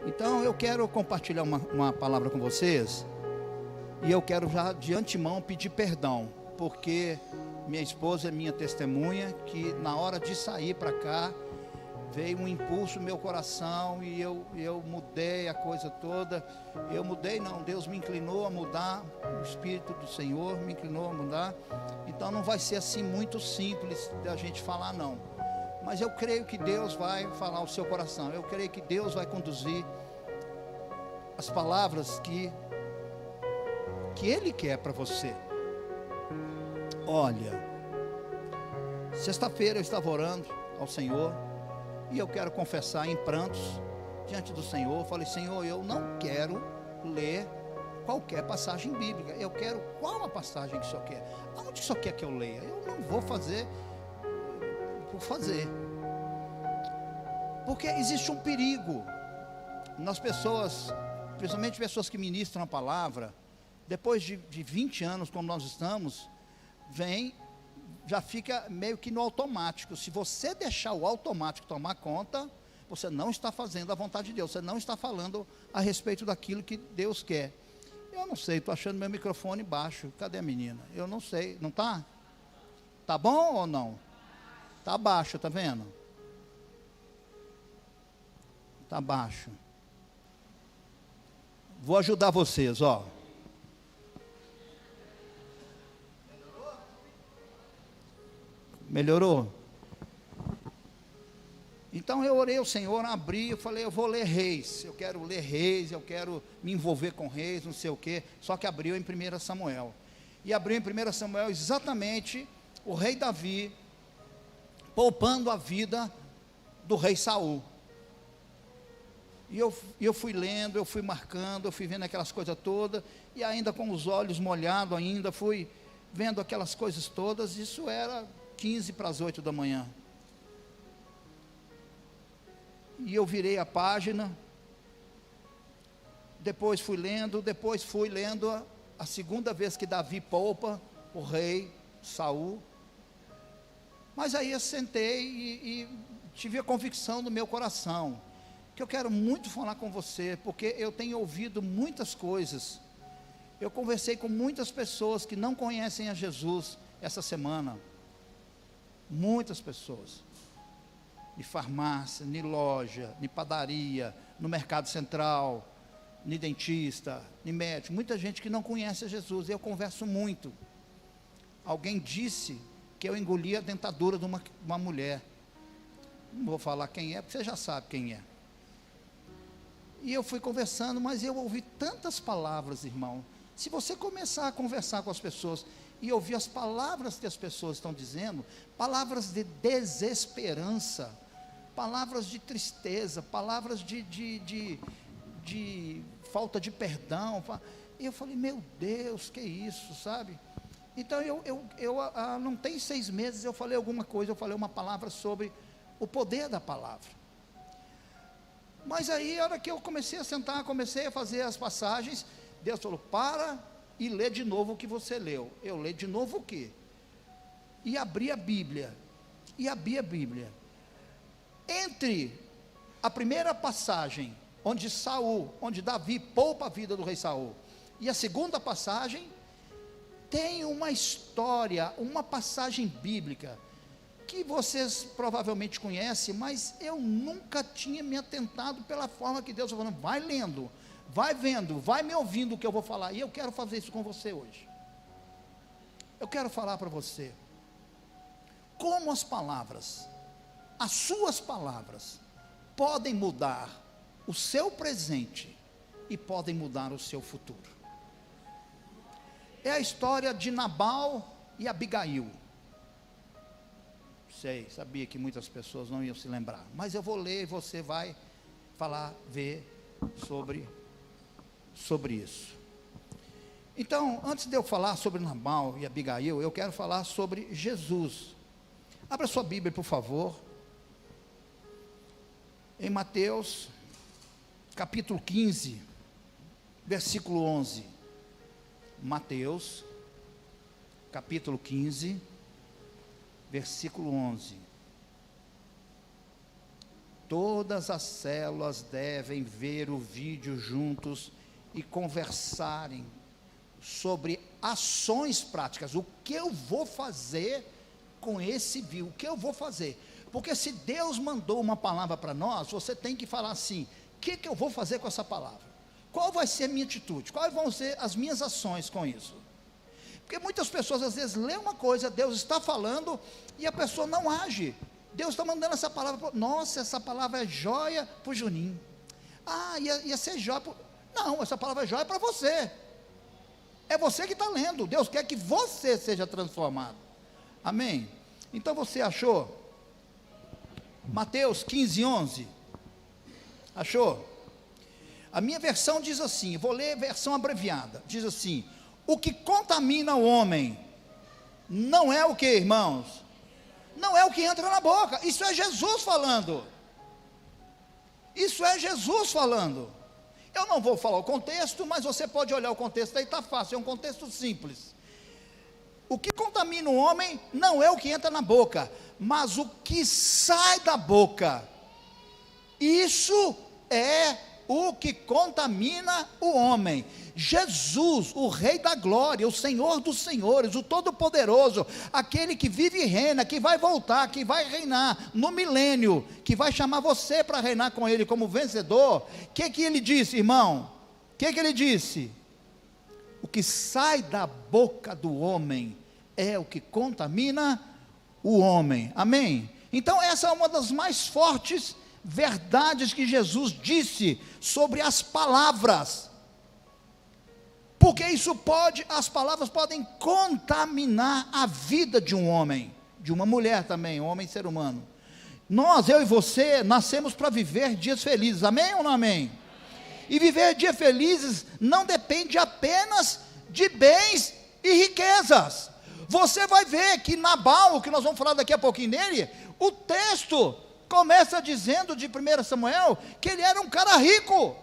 Então eu quero compartilhar uma palavra com vocês. E eu quero já de antemão pedir perdão, porque minha esposa é minha testemunha, que na hora de sair para cá, veio um impulso no meu coração e eu mudei a coisa toda. Eu mudei não, Deus me inclinou a mudar, o Espírito do Senhor me inclinou a mudar. Então não vai ser assim muito simples da gente falar não. Mas eu creio que Deus vai falar ao seu coração. Eu creio que Deus vai conduzir as palavras que Ele quer para você. Olha, sexta-feira eu estava orando ao Senhor e eu quero confessar em prantos diante do Senhor. Falei: Senhor, eu não quero ler qualquer passagem bíblica. Eu quero qual a passagem que o Senhor quer. Aonde o Senhor quer que eu leia? Eu não vou fazer por fazer, porque existe um perigo nas pessoas, principalmente pessoas que ministram a palavra. Depois de 20 anos como nós estamos, já fica meio que no automático. Se você deixar o automático tomar conta, você não está fazendo a vontade de Deus, você não está falando a respeito daquilo que Deus quer. Eu não sei, estou achando meu microfone baixo. Cadê a menina? Eu não sei, não está? Está bom ou não? Está baixo, está vendo? Está baixo. Vou ajudar vocês, ó. Melhorou? Então eu orei ao Senhor, abri, eu falei: eu vou ler Reis, eu quero ler Reis, eu quero me envolver com Reis, não sei o quê. Só que abriu em 1 Samuel. E abriu em 1 Samuel exatamente o rei Davi poupando a vida do rei Saul. E eu fui lendo, eu fui marcando, eu fui vendo aquelas coisas todas, e ainda com os olhos molhados ainda, fui vendo aquelas coisas todas. Isso era 15 para as 8 da manhã. E eu virei a página, depois fui lendo a segunda vez que Davi poupa o rei Saul. Mas aí eu sentei e tive a convicção no meu coração, que eu quero muito falar com você, porque eu tenho ouvido muitas coisas. Eu conversei com muitas pessoas que não conhecem a Jesus essa semana. Muitas pessoas, de farmácia, de loja, de padaria, no mercado central, de dentista, de médico, muita gente que não conhece a Jesus. Eu converso muito. Alguém disse que eu engoli a dentadura de uma mulher. Não vou falar quem é, porque você já sabe quem é. E eu fui conversando, mas eu ouvi tantas palavras, irmão. Se você começar a conversar com as pessoas e ouvir as palavras que as pessoas estão dizendo, palavras de desesperança, palavras de tristeza, palavras de falta de perdão. E eu falei: meu Deus, que isso, sabe? Então não tem 6 meses eu falei alguma coisa, eu falei uma palavra sobre o poder da palavra. Mas aí, a hora que eu comecei a sentar, comecei a fazer as passagens, Deus falou: para e lê de novo o que você leu. Eu li de novo o quê? E abri a Bíblia. Entre a primeira passagem, onde Davi poupa a vida do rei Saul, e a segunda passagem, tem uma história, uma passagem bíblica, que vocês provavelmente conhecem, mas eu nunca tinha me atentado pela forma que Deus está falando. Vai lendo, vai vendo, vai me ouvindo o que eu vou falar, e eu quero fazer isso com você hoje. Eu quero falar para você, como as suas palavras, podem mudar o seu presente, e podem mudar o seu futuro. É a história de Nabal e Abigail. Sabia que muitas pessoas não iam se lembrar, mas eu vou ler e você vai ver sobre isso. Então, antes de eu falar sobre Nabal e Abigail, eu quero falar sobre Jesus. Abra sua Bíblia, por favor, em Mateus, capítulo 15, versículo 11. Mateus, capítulo 15, versículo 11. Versículo 11. todas as células devem ver o vídeo juntos e conversarem sobre ações práticas. O que eu vou fazer com esse vídeo? O que eu vou fazer? Porque se Deus mandou uma palavra para nós, você tem que falar assim: o que eu vou fazer com essa palavra? Qual vai ser a minha atitude? Quais vão ser as minhas ações com isso? Porque muitas pessoas às vezes lêem uma coisa, Deus está falando, e a pessoa não age. Deus está mandando essa palavra, nossa, essa palavra é joia para o Juninho. Ia ser joia. Não, essa palavra é joia para você. É você que está lendo. Deus quer que você seja transformado. Amém? Então você achou? Mateus 15:11. Achou? A minha versão diz assim, vou ler a versão abreviada. Diz assim: o que contamina o homem não é o que, irmãos? Não é o que entra na boca. Isso é Jesus falando. Isso é Jesus falando. Eu não vou falar o contexto, mas você pode olhar o contexto, aí está fácil, é um contexto simples. O que contamina o homem não é o que entra na boca, mas o que sai da boca. Isso é o que contamina o homem. Jesus, o Rei da Glória, o Senhor dos Senhores, o Todo-Poderoso, aquele que vive e reina, que vai voltar, que vai reinar no milênio, que vai chamar você para reinar com Ele como vencedor. O que Ele disse, irmão? O que Ele disse? O que sai da boca do homem é o que contamina o homem. Amém? Então essa é uma das mais fortes verdades que Jesus disse sobre as palavras. Porque as palavras podem contaminar a vida de um homem, de uma mulher também, um homem ser humano. Eu e você, nascemos para viver dias felizes, amém ou não amém? E viver dias felizes não depende apenas de bens e riquezas. Você vai ver que Nabal, que nós vamos falar daqui a pouquinho dele, o texto começa dizendo de 1 Samuel, que ele era um cara rico.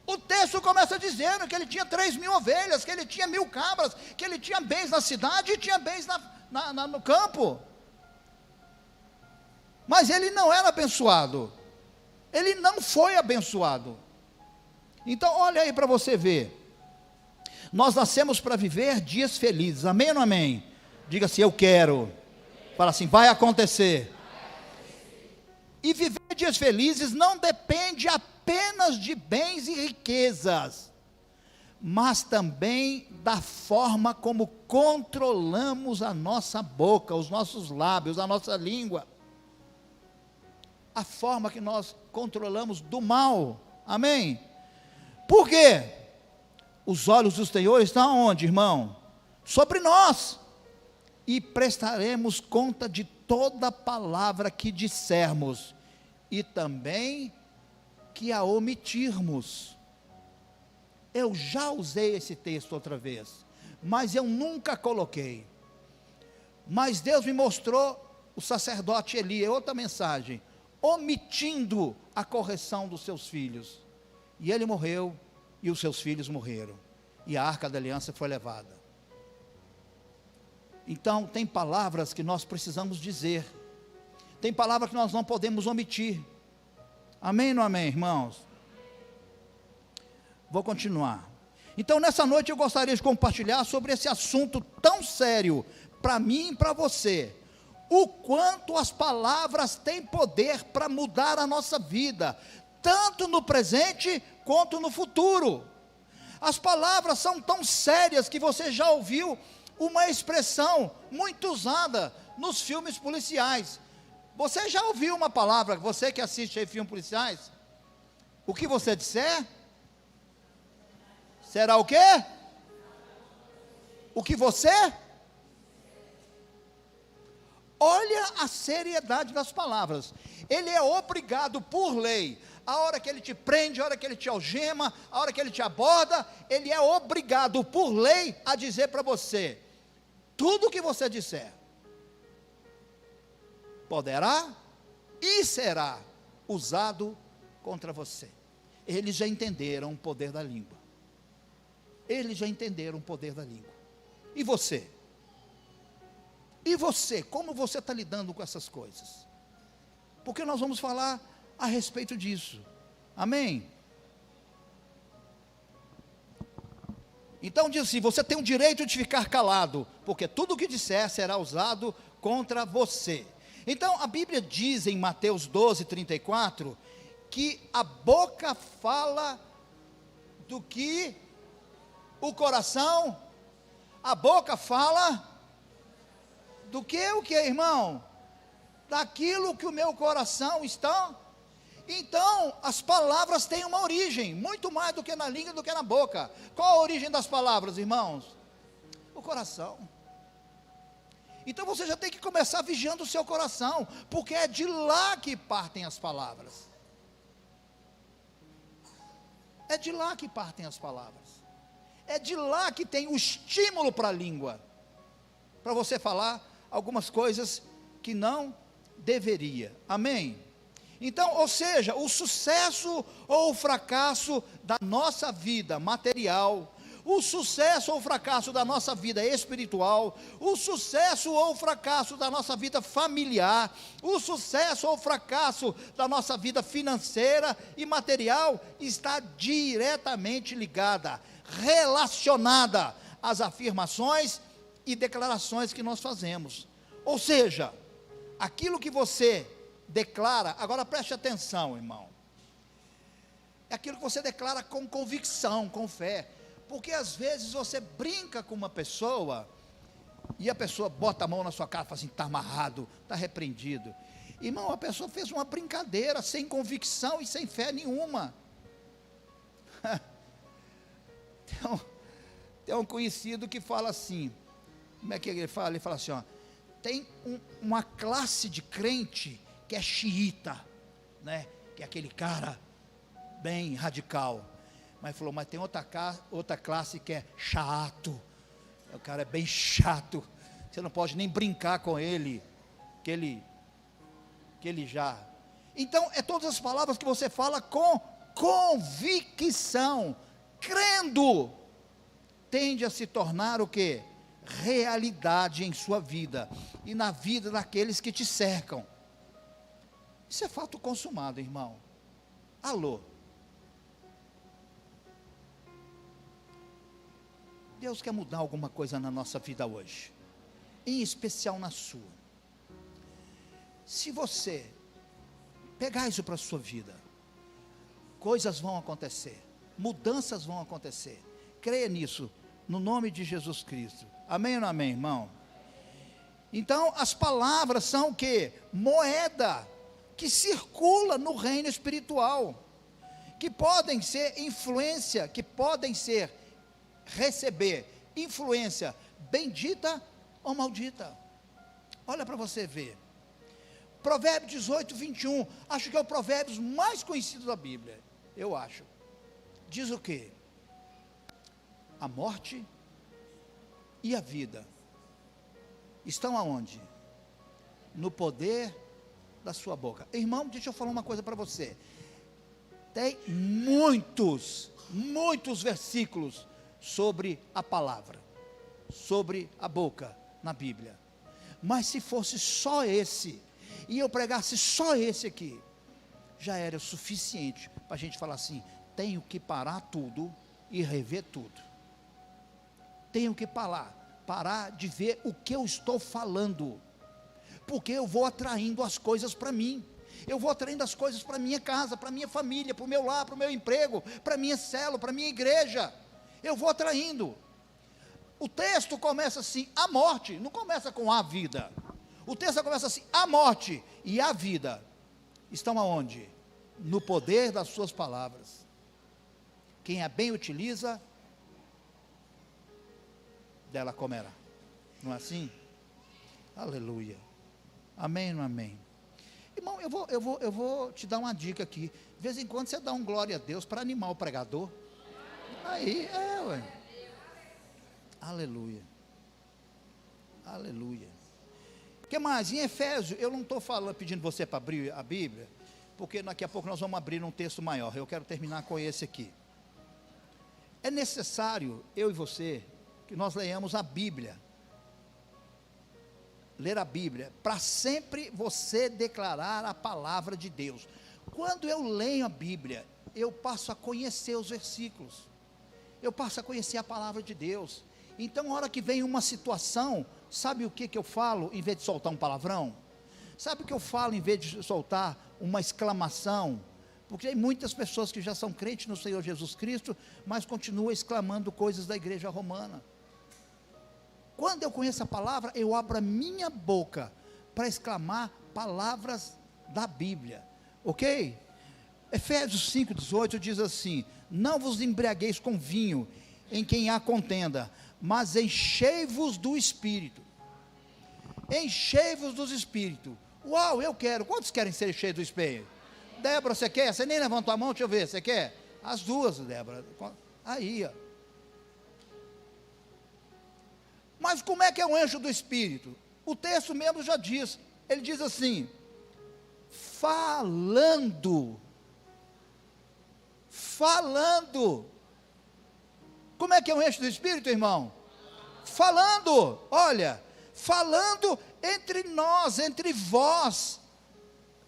O texto começa dizendo que ele tinha 3.000 ovelhas, que ele tinha 1.000 cabras, que ele tinha bens na cidade e tinha bens no campo. Mas ele não era abençoado. Ele não foi abençoado. Então olha aí para você ver. Nós nascemos para viver dias felizes, amém ou não amém? Diga assim, eu quero. Fala assim, vai acontecer. E viver dias felizes não depende apenas de bens e riquezas, mas também da forma como controlamos a nossa boca, os nossos lábios, a nossa língua. A forma que nós controlamos do mal, amém? Por quê? Os olhos do Senhor estão onde, irmão? Sobre nós, e prestaremos conta de toda palavra que dissermos, e também que a omitirmos. Eu já usei esse texto outra vez, mas eu nunca coloquei. Mas Deus me mostrou o sacerdote Eli, outra mensagem, omitindo a correção dos seus filhos. E ele morreu, e os seus filhos morreram, e a arca da aliança foi levada. Então tem palavras que nós precisamos dizer, tem palavras que nós não podemos omitir. Amém ou não amém, irmãos? Vou continuar. Então nessa noite eu gostaria de compartilhar sobre esse assunto tão sério, para mim e para você, o quanto as palavras têm poder para mudar a nossa vida, tanto no presente quanto no futuro. As palavras são tão sérias que você já ouviu uma expressão muito usada nos filmes policiais. Você já ouviu uma palavra, você que assiste aí filmes policiais? O que você disser, será o quê? O que você? Olha a seriedade das palavras. Ele é obrigado por lei, a hora que ele te prende, a hora que ele te algema, a hora que ele te aborda, ele é obrigado por lei a dizer para você, tudo o que você disser, poderá e será usado contra você. Eles já entenderam o poder da língua. Eles já entenderam o poder da língua. E você? E você? Como você está lidando com essas coisas? Porque nós vamos falar a respeito disso. Amém? Então diz assim: você tem o direito de ficar calado, porque tudo o que disser será usado contra você. Então a Bíblia diz em Mateus 12:34, que a boca fala do que o coração, a boca fala do que o que, irmão? Daquilo que o meu coração está. Então, as palavras têm uma origem, muito mais do que na língua, do que na boca. Qual a origem das palavras, irmãos? O coração. Então você já tem que começar vigiando o seu coração, porque é de lá que partem as palavras. É de lá que partem as palavras. É de lá que tem o estímulo para a língua, para você falar algumas coisas que não deveria. Amém? Então, ou seja, o sucesso ou o fracasso da nossa vida material, o sucesso ou o fracasso da nossa vida espiritual, o sucesso ou o fracasso da nossa vida familiar, o sucesso ou o fracasso da nossa vida financeira e material, está diretamente ligada, relacionada às afirmações e declarações que nós fazemos. Ou seja, aquilo que você declara, agora preste atenção, irmão, é aquilo que você declara com convicção, com fé, porque às vezes você brinca com uma pessoa, e a pessoa bota a mão na sua cara e fala assim: está amarrado, está repreendido. Irmão, a pessoa fez uma brincadeira, sem convicção e sem fé nenhuma. Tem um conhecido que fala assim, como é que ele fala? Ele fala assim, ó, tem uma classe de crente que é xiita, né? Que é aquele cara bem radical. Mas falou, mas tem outra classe que é chato. O cara é bem chato. Você não pode nem brincar com ele, que ele já. Então, é todas as palavras que você fala com convicção, crendo, tende a se tornar o quê? Realidade em sua vida e na vida daqueles que te cercam. Isso é fato consumado, irmão. Alô? Deus quer mudar alguma coisa na nossa vida hoje, em especial na sua. Se você pegar isso para a sua vida, coisas vão acontecer, mudanças vão acontecer. Creia nisso, no nome de Jesus Cristo. Amém ou não amém, irmão? Então, as palavras são o quê? Moeda que circula no reino espiritual, que podem ser influência, que podem ser receber influência bendita ou maldita. Olha para você ver. Provérbios 18:21, acho que é o provérbio mais conhecido da Bíblia, eu acho. Diz o quê? A morte e a vida estão aonde? No poder da sua boca. Irmão, deixa eu falar uma coisa para você. Tem muitos versículos sobre a palavra, sobre a boca na Bíblia. Mas se fosse só esse, e eu pregasse só esse aqui, já era o suficiente para a gente falar assim: tenho que parar tudo e rever tudo. Tenho que parar de ver o que eu estou falando, porque eu vou atraindo as coisas para mim, eu vou atraindo as coisas para minha casa, para minha família, para o meu lar, para o meu emprego, para minha célula, para minha igreja, eu vou atraindo. O texto começa assim, a morte, não começa com a vida, o texto começa assim, a morte e a vida estão aonde? No poder das suas palavras. Quem a bem utiliza, dela comerá. Não é assim? Aleluia. Amém ou não amém? Irmão, eu vou te dar uma dica aqui. De vez em quando você dá um glória a Deus para animar o pregador. Aí, ué. Aleluia. Aleluia. O que mais? Em Efésios, eu não estou pedindo você para abrir a Bíblia, porque daqui a pouco nós vamos abrir um texto maior. Eu quero terminar com esse aqui. É necessário, eu e você, que nós leiamos a Bíblia. Ler a Bíblia, para sempre você declarar a palavra de Deus. Quando eu leio a Bíblia, eu passo a conhecer os versículos, eu passo a conhecer a palavra de Deus. Então, na hora que vem uma situação, sabe o que eu falo, em vez de soltar um palavrão? Sabe o que eu falo, em vez de soltar uma exclamação? Porque tem muitas pessoas que já são crentes no Senhor Jesus Cristo, mas continuam exclamando coisas da igreja romana. Quando eu conheço a palavra, eu abro a minha boca para exclamar palavras da Bíblia, ok? Efésios 5,18 diz assim: não vos embriagueis com vinho, em quem há contenda, mas enchei-vos do Espírito. Enchei-vos do Espírito. Uau, eu quero. Quantos querem ser cheios do Espírito? Débora, você quer? Você nem levantou a mão, deixa eu ver, você quer? As duas, Débora. Aí, ó. Mas como é que eu encho do Espírito? O texto mesmo já diz. Ele diz assim: falando. Como é que eu encho do Espírito, irmão? Falando, olha, falando entre nós, entre vós,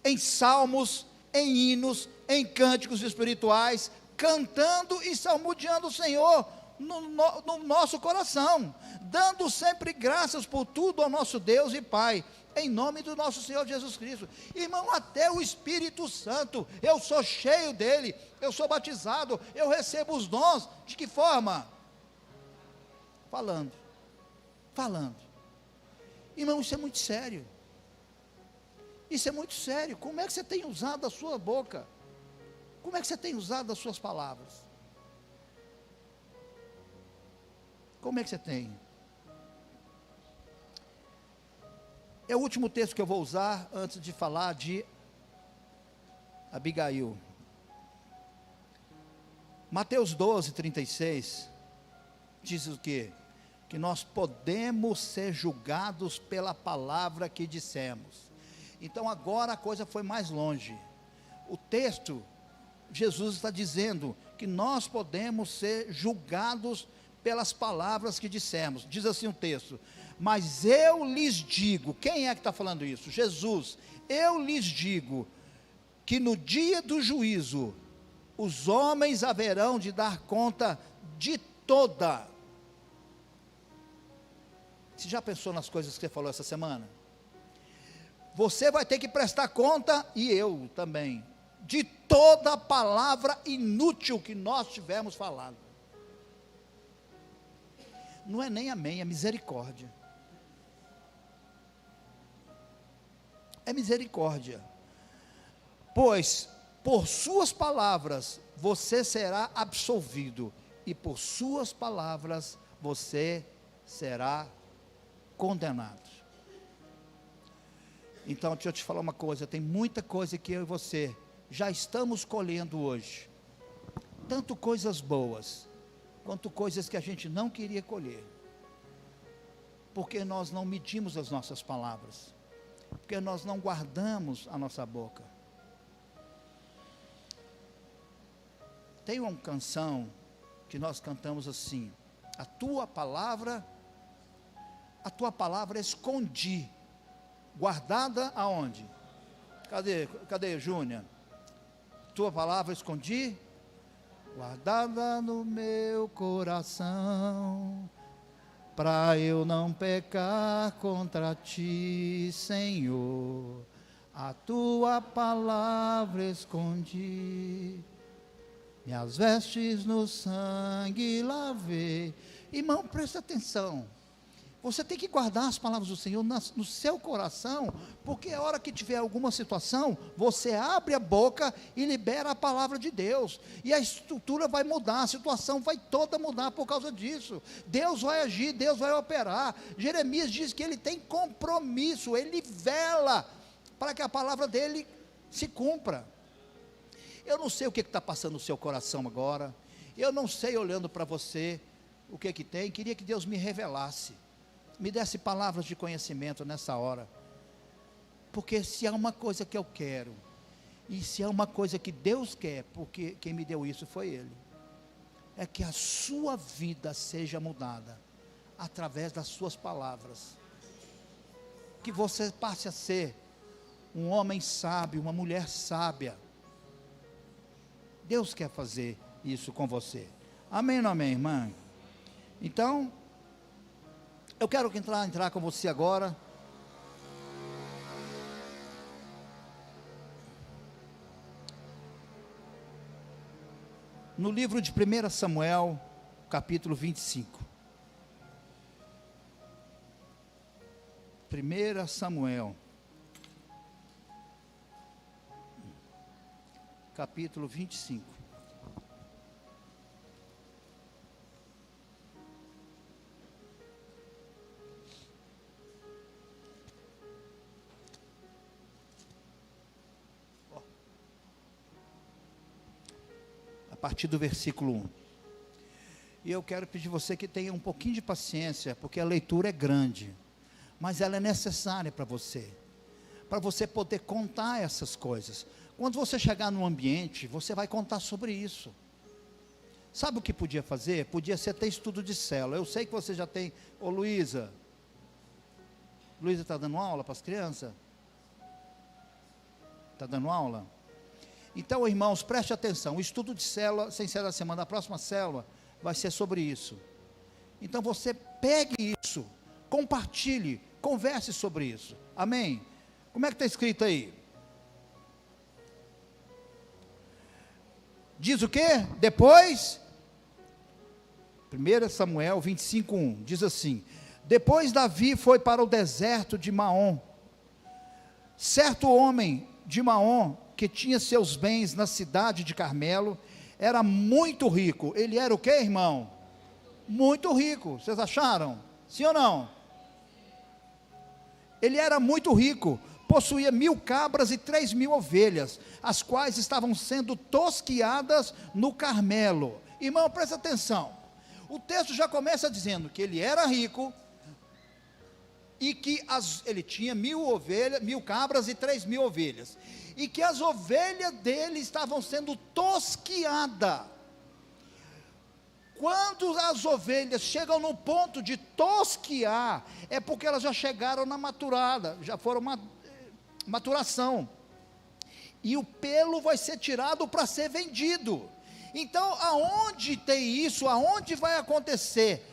em salmos, em hinos, em cânticos espirituais, cantando e salmodiando o Senhor no nosso coração, dando sempre graças por tudo ao nosso Deus e Pai, em nome do nosso Senhor Jesus Cristo. Irmão, até o Espírito Santo, eu sou cheio dele, eu sou batizado, eu recebo os dons. De que forma? Falando. Irmão, isso é muito sério. Isso é muito sério. Como é que você tem usado a sua boca? Como é que você tem usado as suas palavras? Como é que você tem? É o último texto que eu vou usar antes de falar de Abigail. Mateus 12:36 diz o quê? Que nós podemos ser julgados pela palavra que dissemos. Então agora a coisa foi mais longe. O texto, Jesus está dizendo que nós podemos ser julgados pelas palavras que dissemos. Diz assim o texto: mas eu lhes digo, quem é que está falando isso? Jesus. Eu lhes digo que no dia do juízo, os homens haverão de dar conta de toda. Você já pensou nas coisas que você falou essa semana? Você vai ter que prestar conta, e eu também, de toda palavra inútil que nós tivermos falado. Não é nem amém, é misericórdia. É misericórdia. Pois por suas palavras você será absolvido, e por suas palavras você será condenado. Então, deixa eu te falar uma coisa, tem muita coisa que eu e você já estamos colhendo hoje, tanto coisas boas, quanto coisas que a gente não queria colher, porque nós não medimos as nossas palavras, porque nós não guardamos a nossa boca. Tem uma canção que nós cantamos assim: a tua palavra escondi, guardada aonde? Cadê Júnior? Tua palavra escondi, guardada no meu coração, para eu não pecar contra ti, Senhor. A tua palavra escondi, minhas vestes no sangue lavei. Irmão, presta atenção. Você tem que guardar as palavras do Senhor no seu coração, porque a hora que tiver alguma situação, você abre a boca e libera a palavra de Deus, e a estrutura vai mudar, a situação vai toda mudar por causa disso. Deus vai agir, Deus vai operar. Jeremias diz que ele tem compromisso, ele vela para que a palavra dele se cumpra. Eu não sei o que está passando no seu coração agora, eu não sei, olhando para você, o que tem. Queria que Deus me revelasse, me desse palavras de conhecimento nessa hora, porque se há uma coisa que eu quero, e se há uma coisa que Deus quer, porque quem me deu isso foi Ele, é que a sua vida seja mudada, através das suas palavras, que você passe a ser um homem sábio, uma mulher sábia, Deus quer fazer isso com você. Amém ou não amém, irmã? Então, eu quero entrar com você agora. No livro de 1 Samuel, capítulo 25. 1 Samuel, capítulo 25. A partir do versículo 1. E eu quero pedir você que tenha um pouquinho de paciência, porque a leitura é grande, mas ela é necessária para você poder contar essas coisas. Quando você chegar num ambiente, você vai contar sobre isso. Sabe o que podia fazer? Podia ser até estudo de célula. Eu sei que você já tem. Ô Luísa está dando aula para as crianças? Está dando aula? Então, irmãos, preste atenção. O estudo de célula, sem ser da semana, a próxima célula vai ser sobre isso. Então você pegue isso, compartilhe, converse sobre isso. Amém? Como é que está escrito aí? Diz o quê? Depois, 1 Samuel 25:1, diz assim: depois Davi foi para o deserto de Maom. Certo homem de Maom, que tinha seus bens na cidade de Carmelo, era muito rico. Ele era o quê, irmão? Muito rico. Vocês acharam? Sim ou não? Ele era muito rico, possuía 1000 cabras e 3000 ovelhas, as quais estavam sendo tosquiadas no Carmelo. Irmão, presta atenção. O texto já começa dizendo que ele era rico, e que ele tinha 1000 ovelhas, 1000 cabras e 3000 ovelhas, e que as ovelhas dele estavam sendo tosquiadas. Quando as ovelhas chegam no ponto de tosquiar, é porque elas já chegaram na maturada, já foram maturação, e o pelo vai ser tirado para ser vendido. Então, aonde tem isso, aonde vai acontecer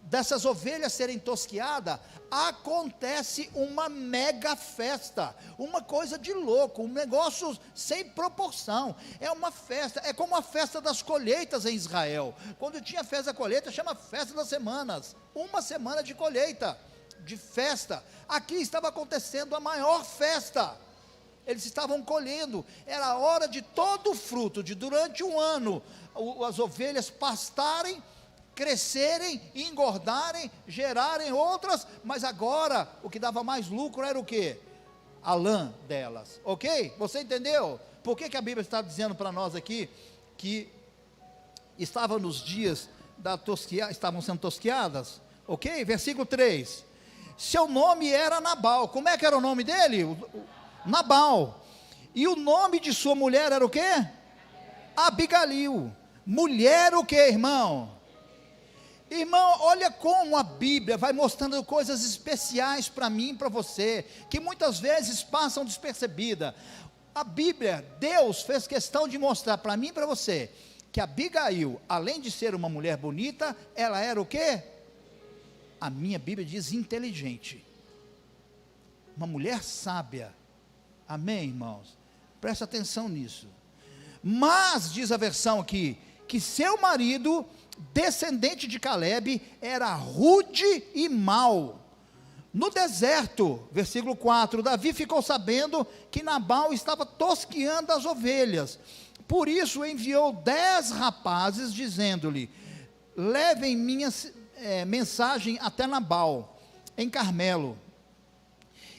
dessas ovelhas serem tosquiadas, acontece uma mega festa, uma coisa de louco, um negócio sem proporção. É uma festa, é como a festa das colheitas em Israel. Quando tinha festa da colheita, chama festa das semanas, uma semana de colheita, de festa. Aqui estava acontecendo a maior festa. Eles estavam colhendo, era a hora de todo o fruto, de durante um ano, as ovelhas pastarem, crescerem, engordarem, gerarem outras, mas agora, o que dava mais lucro era o quê? A lã delas, ok? Você entendeu? Por que a Bíblia está dizendo para nós aqui, que estava nos dias estavam sendo tosquiadas, ok? Versículo 3, seu nome era Nabal. Como é que era o nome dele? Nabal. E o nome de sua mulher era o quê? Abigail. Mulher o quê, irmão? Irmão, olha como a Bíblia vai mostrando coisas especiais para mim e para você, que muitas vezes passam despercebida. A Bíblia, Deus fez questão de mostrar para mim e para você, que Abigail, além de ser uma mulher bonita, ela era o quê? A minha Bíblia diz inteligente, uma mulher sábia. Amém, irmãos? Presta atenção nisso. Mas, diz a versão aqui, que seu marido, descendente de Caleb, era rude e mau. No deserto, versículo 4, Davi ficou sabendo que Nabal estava tosquiando as ovelhas, por isso enviou 10 rapazes, dizendo-lhe, levem minha mensagem até Nabal, em Carmelo,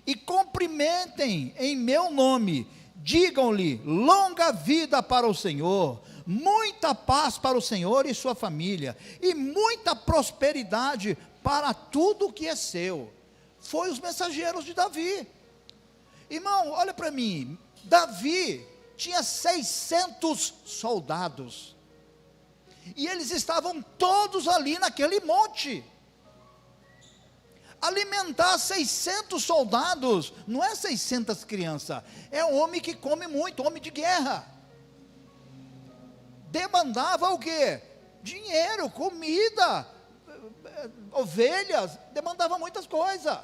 e cumprimentem em meu nome, digam-lhe, longa vida para o Senhor, muita paz para o Senhor e sua família, e muita prosperidade para tudo que é seu. Foi os mensageiros de Davi. Irmão, olha para mim, Davi tinha 600 soldados, e eles estavam todos ali naquele monte. Alimentar 600 soldados, não é 600 crianças, é um homem que come muito, homem de guerra. demandava o quê? Dinheiro, comida, ovelhas, demandava muitas coisas.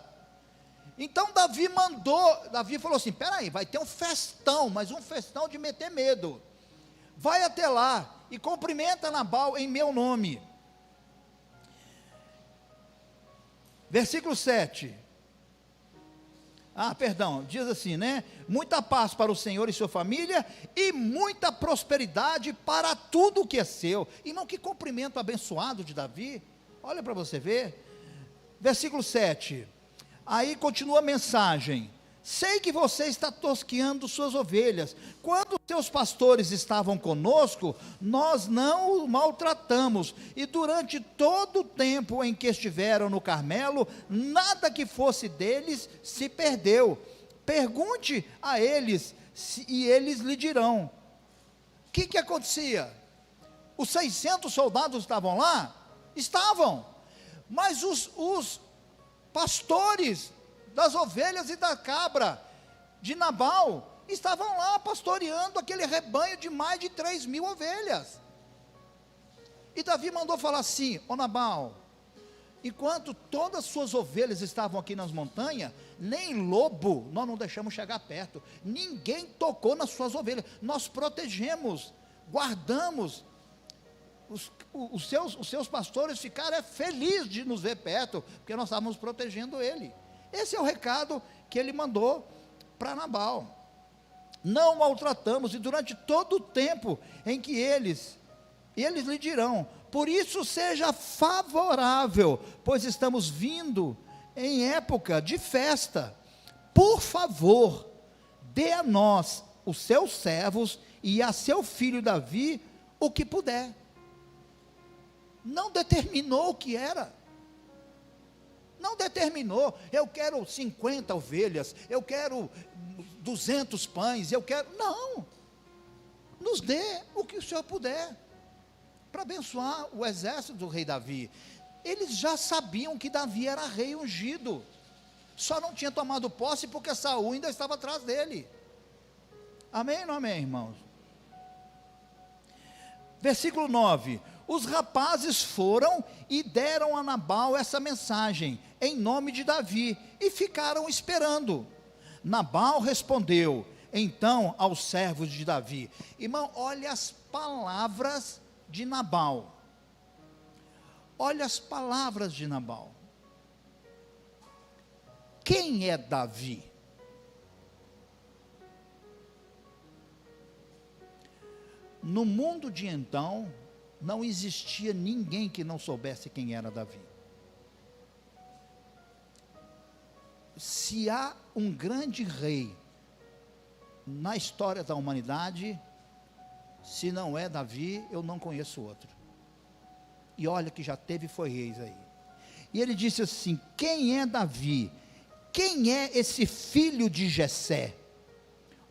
Então Davi falou assim, peraí, vai ter um festão, mas um festão de meter medo. Vai até lá e cumprimenta Nabal em meu nome. Versículo 7. Diz assim, né? Muita paz para o Senhor e sua família, e muita prosperidade para tudo o que é seu. Irmão, que cumprimento abençoado de Davi. Olha para você ver. Versículo 7. Aí continua a mensagem. Sei que você está tosqueando suas ovelhas. Quando seus pastores estavam conosco, nós não o maltratamos. E durante todo o tempo em que estiveram no Carmelo, nada que fosse deles se perdeu. Pergunte a eles, e eles lhe dirão. O que acontecia? Os 600 soldados estavam lá? Estavam. Mas os pastores das ovelhas e da cabra de Nabal estavam lá pastoreando aquele rebanho de mais de 3.000 ovelhas. E Davi mandou falar assim: ó Nabal, enquanto todas as suas ovelhas estavam aqui nas montanhas, nem lobo nós não deixamos chegar perto, ninguém tocou nas suas ovelhas, nós protegemos, guardamos. Os seus pastores ficaram felizes de nos ver perto, porque nós estávamos protegendo ele. Esse é o recado que ele mandou para Nabal. Não maltratamos, e durante todo o tempo em que eles lhe dirão, por isso seja favorável, pois estamos vindo em época de festa. Por favor, dê a nós, os seus servos, e a seu filho Davi, o que puder. Não determinou o que era. Não determinou, eu quero 50 ovelhas, eu quero 200 pães, não, nos dê o que o Senhor puder, para abençoar o exército do rei Davi. Eles já sabiam que Davi era rei ungido, só não tinha tomado posse porque Saul ainda estava atrás dele. Amém ou não amém, irmãos? Versículo 9, os rapazes foram e deram a Nabal essa mensagem, em nome de Davi, e ficaram esperando. Nabal respondeu, então, aos servos de Davi. Irmão, olha as palavras de Nabal. Olha as palavras de Nabal. Quem é Davi? No mundo de então, não existia ninguém que não soubesse quem era Davi. Se há um grande rei na história da humanidade, se não é Davi, eu não conheço outro. E olha que já teve, foi reis aí. E ele disse assim: quem é Davi? Quem é esse filho de Jessé?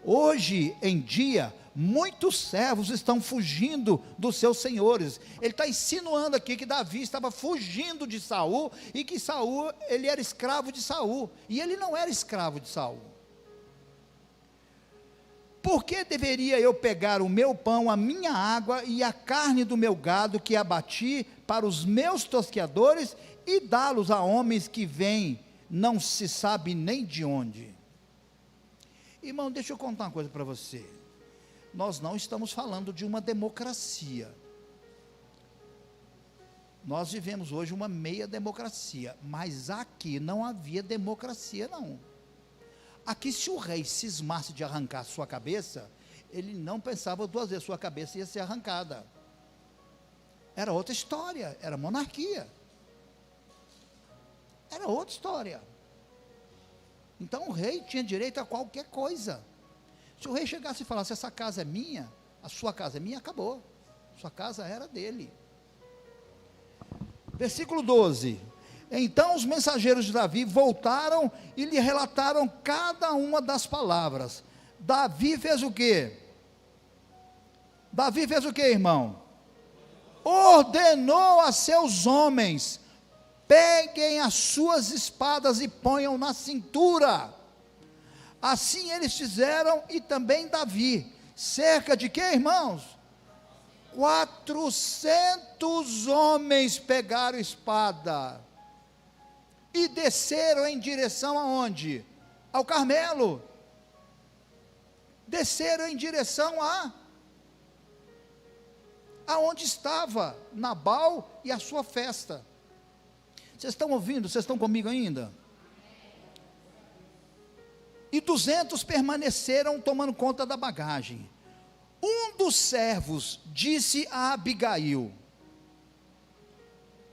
Hoje em dia, muitos servos estão fugindo dos seus senhores. Ele está insinuando aqui que Davi estava fugindo de Saul, e que Saul, ele era escravo de Saul, e ele não era escravo de Saul. Por que deveria eu pegar o meu pão, a minha água e a carne do meu gado que abati para os meus tosqueadores e dá-los a homens que vêm, não se sabe nem de onde? Irmão, deixa eu contar uma coisa para você. Nós não estamos falando de uma democracia. Nós vivemos hoje uma meia democracia, mas aqui não havia democracia não. Aqui, se o rei cismasse de arrancar a sua cabeça, ele não pensava duas vezes, sua cabeça ia ser arrancada. Era outra história, era monarquia. Era outra história. Então o rei tinha direito a qualquer coisa. Se o rei chegasse e falasse, essa casa é minha, a sua casa é minha, acabou. Sua casa era dele. Versículo 12. Então os mensageiros de Davi voltaram e lhe relataram cada uma das palavras. Davi fez o quê? Davi fez o quê, irmão? Ordenou a seus homens: peguem as suas espadas e ponham na cintura. Assim eles fizeram, e também Davi. Cerca de quê, irmãos? 400 homens pegaram espada e desceram em direção aonde? Ao Carmelo. Desceram em direção aonde estava Nabal e a sua festa. Vocês estão ouvindo? Vocês estão comigo ainda? E 200 permaneceram tomando conta da bagagem. Um dos servos disse a Abigail,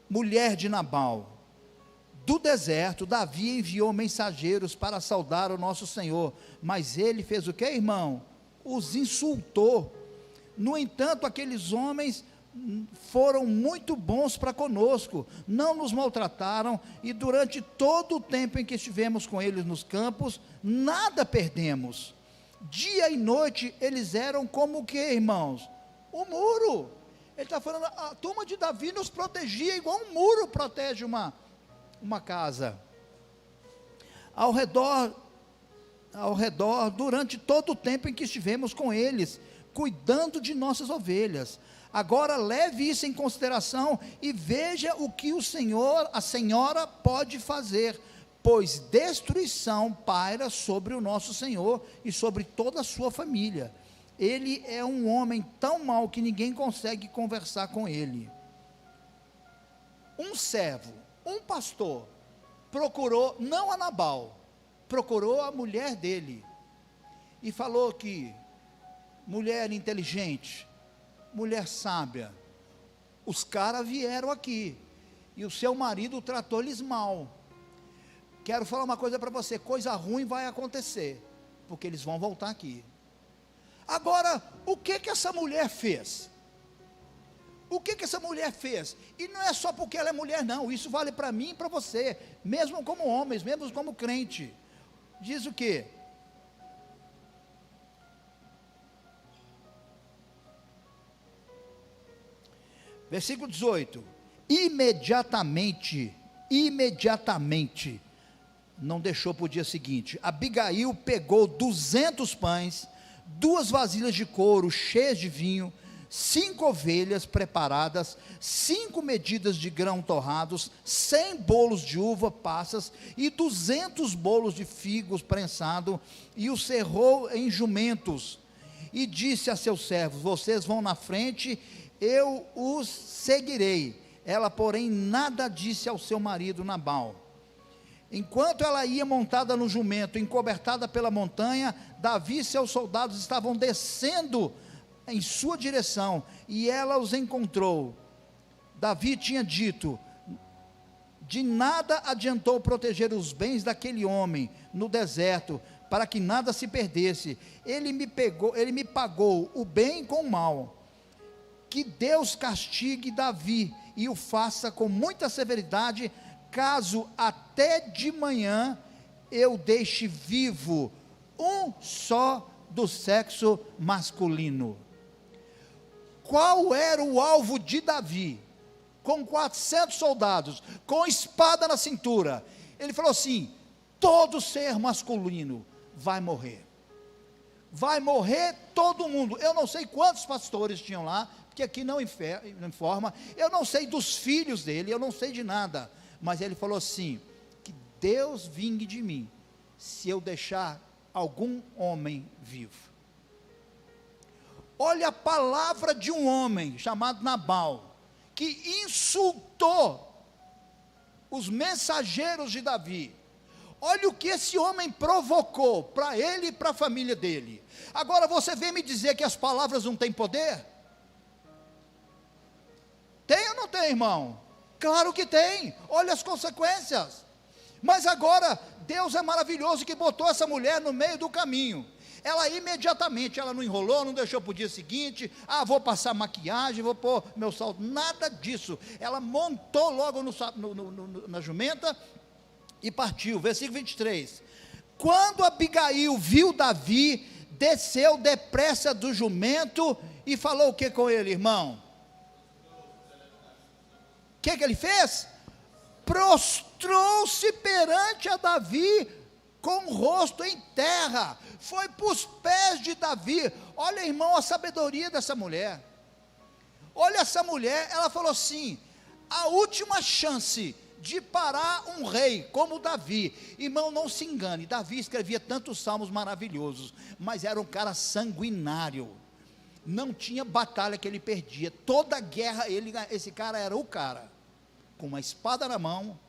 mulher de Nabal: do deserto Davi enviou mensageiros para saudar o nosso Senhor, mas ele fez o que, irmão? Os insultou. No entanto, aqueles homens foram muito bons para conosco, não nos maltrataram, e durante todo o tempo em que estivemos com eles nos campos, nada perdemos. Dia e noite eles eram como o que, irmãos? O muro. Ele está falando, a turma de Davi nos protegia igual um muro protege uma casa. Ao redor, durante todo o tempo em que estivemos com eles, cuidando de nossas ovelhas. Agora leve isso em consideração e veja o que a senhora pode fazer, pois destruição paira sobre o nosso Senhor e sobre toda a sua família. Ele é um homem tão mau que ninguém consegue conversar com ele. Um servo, um pastor, procurou, não a Nabal, procurou a mulher dele, e falou que, mulher inteligente, mulher sábia, os caras vieram aqui, e o seu marido tratou-lhes mal. Quero falar uma coisa para você, coisa ruim vai acontecer, porque eles vão voltar aqui. Agora, o que essa mulher fez? O que essa mulher fez? E não é só porque ela é mulher não, isso vale para mim e para você, mesmo como homens, mesmo como crente. Diz o quê? Versículo 18, imediatamente, não deixou para o dia seguinte, Abigail pegou 200 pães, 2 vasilhas de couro cheias de vinho, 5 ovelhas preparadas, 5 medidas de grão torrados, 100 bolos de uva passas e 200 bolos de figos prensado, e os cerrou em jumentos, e disse a seus servos, vocês vão na frente, eu os seguirei. Ela, porém, nada disse ao seu marido Nabal. Enquanto ela ia montada no jumento, encobertada pela montanha, Davi e seus soldados estavam descendo em sua direção, e ela os encontrou. Davi tinha dito, de nada adiantou proteger os bens daquele homem no deserto, para que nada se perdesse. Ele me pagou o bem com o mal. Que Deus castigue Davi e o faça com muita severidade, caso até de manhã eu deixe vivo um só do sexo masculino. Qual era o alvo de Davi? Com 400 soldados, com espada na cintura, ele falou assim, todo ser masculino vai morrer todo mundo. Eu não sei quantos pastores tinham lá, porque aqui não informa, eu não sei dos filhos dele, eu não sei de nada, mas ele falou assim, que Deus vingue de mim, se eu deixar algum homem vivo. Olha a palavra de um homem, chamado Nabal, que insultou os mensageiros de Davi. Olha o que esse homem provocou, para ele e para a família dele. Agora você vem me dizer que as palavras não têm poder? Tem ou não tem, irmão? Claro que tem, olha as consequências. Mas agora, Deus é maravilhoso que botou essa mulher no meio do caminho. Ela imediatamente, ela não enrolou, não deixou para o dia seguinte, vou passar maquiagem, vou pôr meu salto, nada disso. Ela montou logo na jumenta e partiu. Versículo 23, quando Abigail viu Davi, desceu depressa do jumento e falou o que com ele, irmão? O que ele fez? Prostrou-se perante a Davi, com o rosto em terra, foi para os pés de Davi. Olha, irmão, a sabedoria dessa mulher. Olha essa mulher, ela falou assim: a última chance de parar um rei como Davi. Irmão, não se engane, Davi escrevia tantos salmos maravilhosos, mas era um cara sanguinário, não tinha batalha que ele perdia, toda guerra, esse cara era o cara, com uma espada na mão.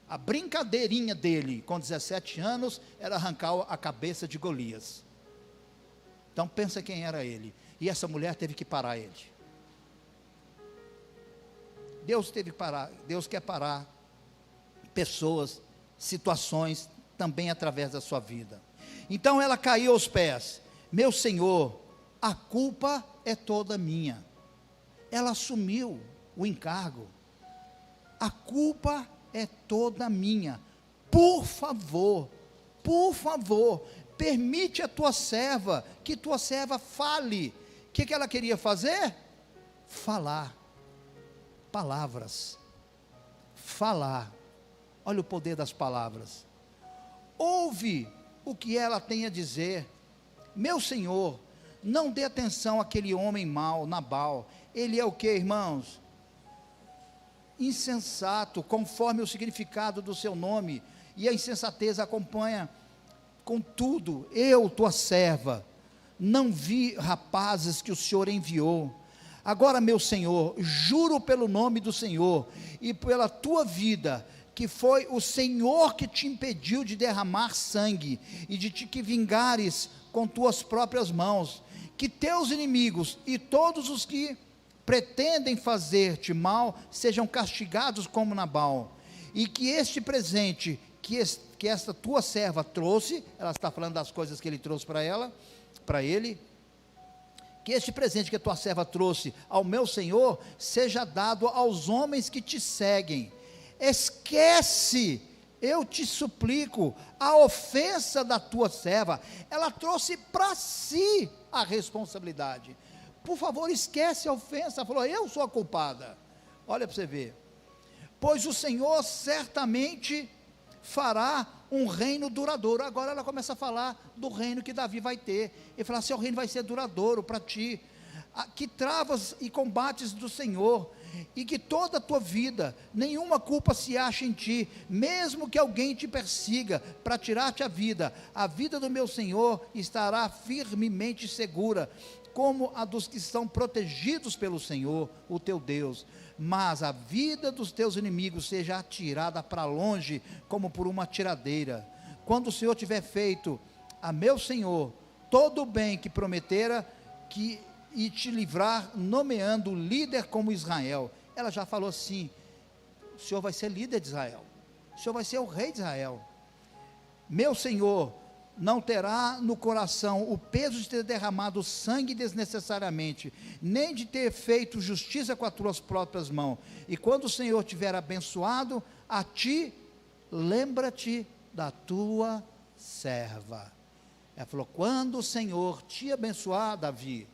A brincadeirinha dele, com 17 anos, era arrancar a cabeça de Golias. Então pensa quem era ele, e essa mulher teve que parar ele. Deus teve que parar, Deus quer parar pessoas, situações, também através da sua vida. Então ela caiu aos pés: meu Senhor, a culpa é toda minha. Ela assumiu o encargo: a culpa é toda minha, por favor, permite a tua serva, que tua serva fale. O que ela queria fazer? Falar. Palavras, falar. Olha o poder das palavras. Ouve o que ela tem a dizer. Meu Senhor, não dê atenção àquele homem mau, Nabal. Ele é o que, irmãos? Insensato, conforme o significado do seu nome, e a insensatez acompanha com tudo. Eu, tua serva, não vi rapazes que o Senhor enviou. Agora, meu Senhor, juro pelo nome do Senhor e pela tua vida, que foi o Senhor que te impediu de derramar sangue e de te vingares com tuas próprias mãos, que teus inimigos e todos os que pretendem fazer-te mal sejam castigados como Nabal, e que este presente que esta tua serva trouxe, ela está falando das coisas que ele trouxe para ele, que este presente que a tua serva trouxe ao meu Senhor, seja dado aos homens que te seguem. Esquece, eu te suplico, a ofensa da tua serva. Ela trouxe para si a responsabilidade. Por favor, esquece a ofensa. Ela falou: eu sou a culpada. Olha para você ver. Pois o Senhor certamente fará um reino duradouro. Agora ela começa a falar do reino que Davi vai ter. Ele fala: seu reino vai ser duradouro para ti. Que travas e combates do Senhor, e que toda a tua vida, nenhuma culpa se ache em ti, mesmo que alguém te persiga para tirar-te a vida do meu Senhor estará firmemente segura, como a dos que são protegidos pelo Senhor, o teu Deus. Mas a vida dos teus inimigos seja atirada para longe, como por uma tiradeira. Quando o Senhor tiver feito a meu Senhor todo o bem que prometera, e te livrar, nomeando líder como Israel. Ela já falou assim: o Senhor vai ser líder de Israel, o Senhor vai ser o rei de Israel. Meu Senhor não terá no coração o peso de ter derramado sangue desnecessariamente, nem de ter feito justiça com as tuas próprias mãos. E quando o Senhor tiver abençoado a ti, lembra-te da tua serva. Ela falou: quando o Senhor te abençoar, Davi,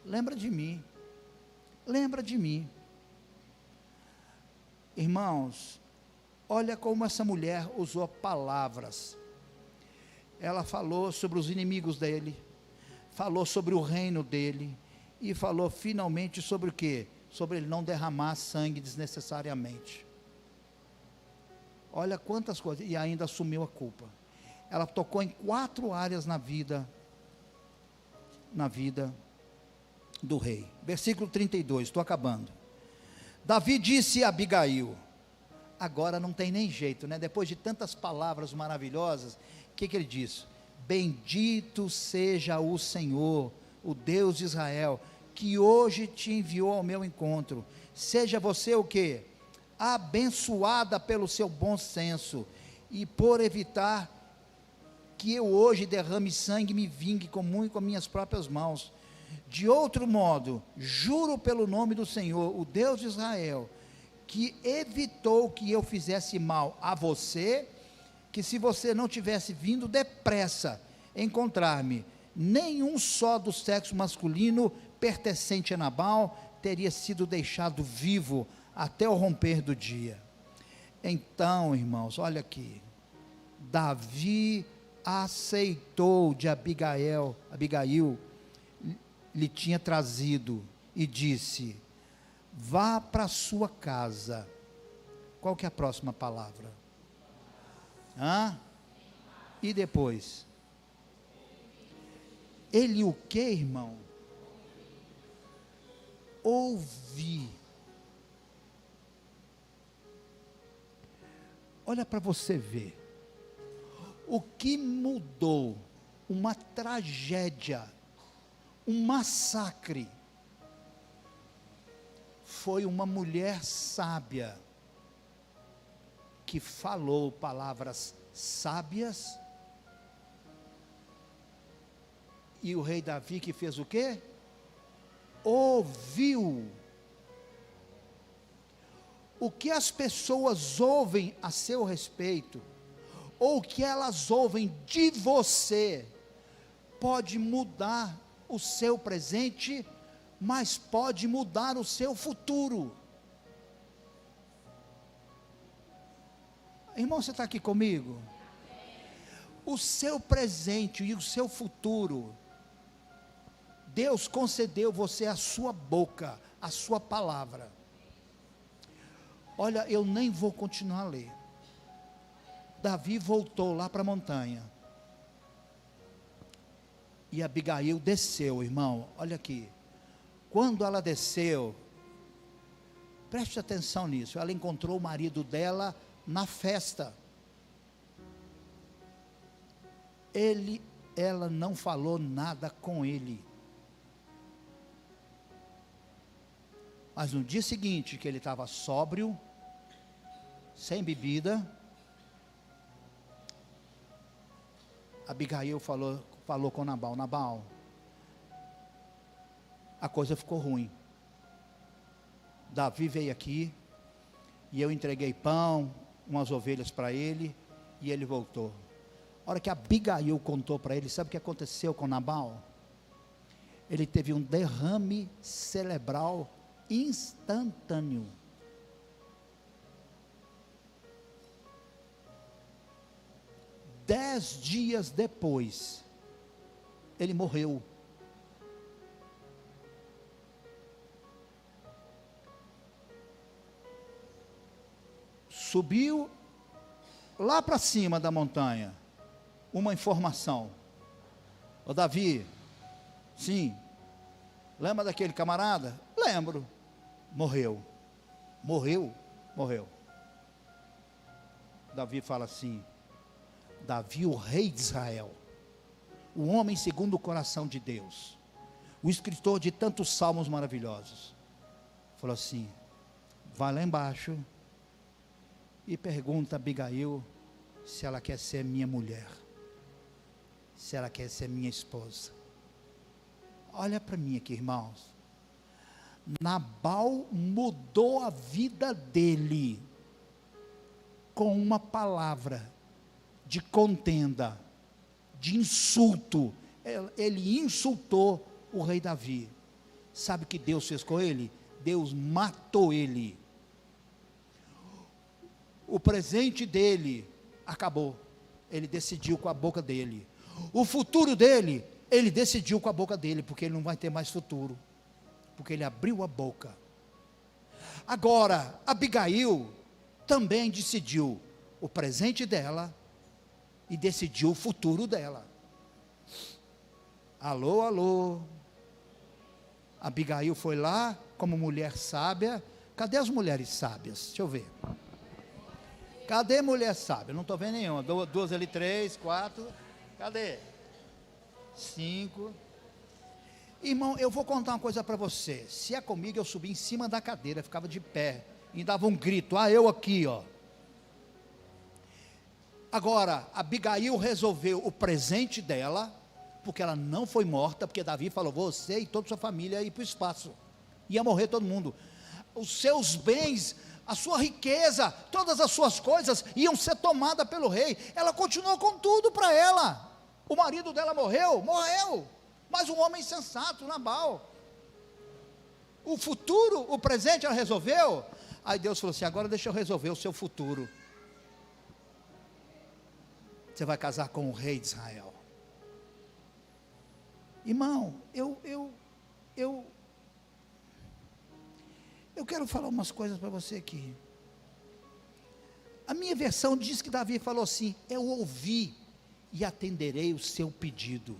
lembra de mim, lembra de mim. Irmãos, olha como essa mulher usou palavras. Ela falou sobre os inimigos dele, falou sobre o reino dele, e falou finalmente sobre o quê? Sobre ele não derramar sangue desnecessariamente. Olha quantas coisas, e ainda assumiu a culpa. Ela tocou em 4 áreas na vida do rei. Versículo 32, estou acabando. Davi disse a Abigail, agora não tem nem jeito, né? Depois de tantas palavras maravilhosas, o que ele disse? Bendito seja o Senhor, o Deus de Israel, que hoje te enviou ao meu encontro. Seja você o quê? Abençoada pelo seu bom senso, e por evitar que eu hoje derrame sangue e me vingue com minhas próprias mãos. De outro modo, juro pelo nome do Senhor, o Deus de Israel, que evitou que eu fizesse mal a você, que se você não tivesse vindo depressa encontrar-me, nenhum só do sexo masculino pertencente a Nabal teria sido deixado vivo até o romper do dia. Então, irmãos, olha aqui, Davi aceitou de Abigail lhe tinha trazido, e disse: vá para a sua casa. Qual que é a próxima palavra? E depois? Ele o que, irmão? Ouvi. Olha para você ver. O que mudou uma tragédia, um massacre, foi uma mulher sábia, que falou palavras sábias, e o rei Davi que fez o quê? Ouviu. O que as pessoas ouvem a seu respeito, ou o que elas ouvem de você, pode mudar o seu presente, mas pode mudar o seu futuro. Irmão, você está aqui comigo? O seu presente e o seu futuro, Deus concedeu você a sua boca, a sua palavra. Olha, eu nem vou continuar a ler. Davi voltou lá para a montanha, e Abigail desceu, irmão, olha aqui. Quando ela desceu, preste atenção nisso, ela encontrou o marido dela na festa. Ela não falou nada com ele. Mas no dia seguinte, que ele estava sóbrio, sem bebida, Abigail falou com Nabal: Nabal, a coisa ficou ruim. Davi veio aqui, e eu entreguei pão, umas ovelhas para ele, e ele voltou. A hora que Abigail contou para ele, sabe o que aconteceu com Nabal? Ele teve um derrame cerebral instantâneo. Dez dias depois, ele morreu. Subiu lá para cima da montanha uma informação: ô Davi, sim, lembra daquele camarada? Lembro. Morreu. Davi fala assim: Davi, o rei de Israel, o homem segundo o coração de Deus, o escritor de tantos salmos maravilhosos, falou assim: vai lá embaixo e pergunta a Abigail se ela quer ser minha mulher, se ela quer ser minha esposa. Olha para mim aqui, irmãos. Nabal mudou a vida dele com uma palavra de contenda, de insulto. Ele insultou o rei Davi. Sabe o que Deus fez com ele? Deus matou ele. O presente dele acabou. Ele decidiu com a boca dele. O futuro dele, ele decidiu com a boca dele, porque ele não vai ter mais futuro, porque ele abriu a boca. Agora, Abigail também decidiu o presente dela e decidiu o futuro dela. Alô, alô. Abigail foi lá como mulher sábia. Cadê as mulheres sábias? Deixa eu ver. Cadê mulher sábia? Não estou vendo nenhuma. Duas ali, 3, 4. Cadê? 5. Irmão, eu vou contar uma coisa para você. Se é comigo, eu subi em cima da cadeira, ficava de pé e dava um grito: eu aqui, ó. Agora, Abigail resolveu o presente dela, porque ela não foi morta, porque Davi falou: você e toda a sua família ir para o espaço, ia morrer todo mundo. Os seus bens, a sua riqueza, todas as suas coisas iam ser tomadas pelo rei. Ela continuou com tudo para ela. O marido dela morreu, mas um homem sensato, Nabal. O futuro, o presente ela resolveu. Aí Deus falou assim: agora deixa eu resolver o seu futuro. Você vai casar com o rei de Israel. Irmão, quero falar umas coisas para você aqui. A minha versão diz que Davi falou assim: eu ouvi e atenderei o seu pedido.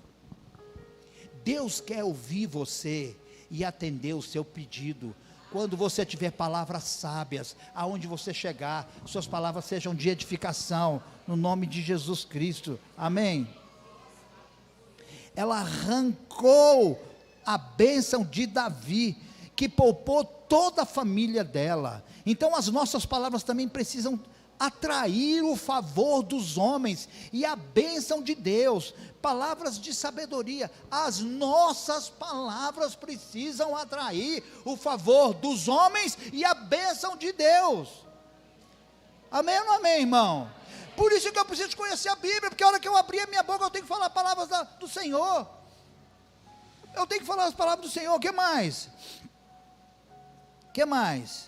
Deus quer ouvir você e atender o seu pedido. Quando você tiver palavras sábias, aonde você chegar, suas palavras sejam de edificação, no nome de Jesus Cristo, amém? Ela arrancou a bênção de Davi, que poupou toda a família dela. Então as nossas palavras também precisam atrair o favor dos homens e a bênção de Deus. Palavras de sabedoria. As nossas palavras precisam atrair o favor dos homens e a bênção de Deus. Amém ou não amém, irmão? Por isso que eu preciso conhecer a Bíblia, porque a hora que eu abrir a minha boca eu tenho que falar palavras do Senhor. Eu tenho que falar as palavras do Senhor. O que mais? O que mais?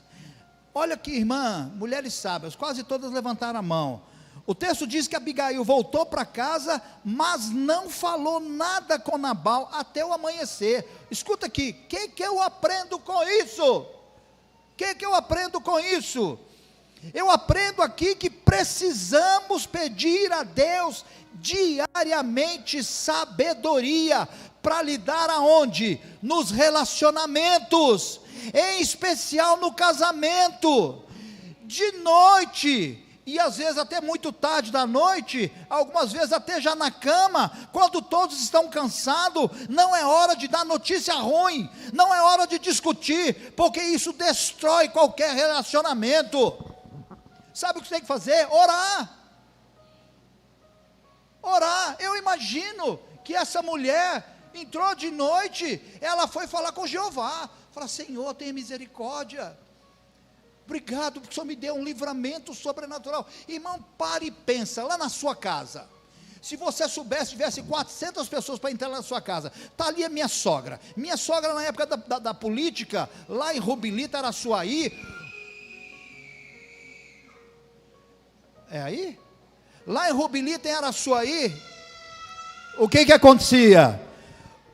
Olha aqui, irmã, mulheres sábias, quase todas levantaram a mão. O texto diz que Abigail voltou para casa, mas não falou nada com Nabal até o amanhecer. Escuta aqui, o que eu aprendo com isso? O que eu aprendo com isso? Eu aprendo aqui que precisamos pedir a Deus diariamente sabedoria para lidar aonde? Nos relacionamentos, em especial no casamento, de noite, e às vezes até muito tarde da noite, algumas vezes até já na cama, quando todos estão cansados. Não é hora de dar notícia ruim, não é hora de discutir, porque isso destrói qualquer relacionamento. Sabe o que você tem que fazer? Orar. Orar. Eu imagino que essa mulher entrou de noite, ela foi falar com Jeová, fala: Senhor, tenha misericórdia, obrigado porque o Senhor me deu um livramento sobrenatural. Irmão, pare e pensa, lá na sua casa, se você soubesse, tivesse 400 pessoas para entrar na sua casa, está ali a minha sogra na época da política, lá em Rubilita, Araçuaí, é aí? Lá em Rubilita, em Araçuaí, o que acontecia?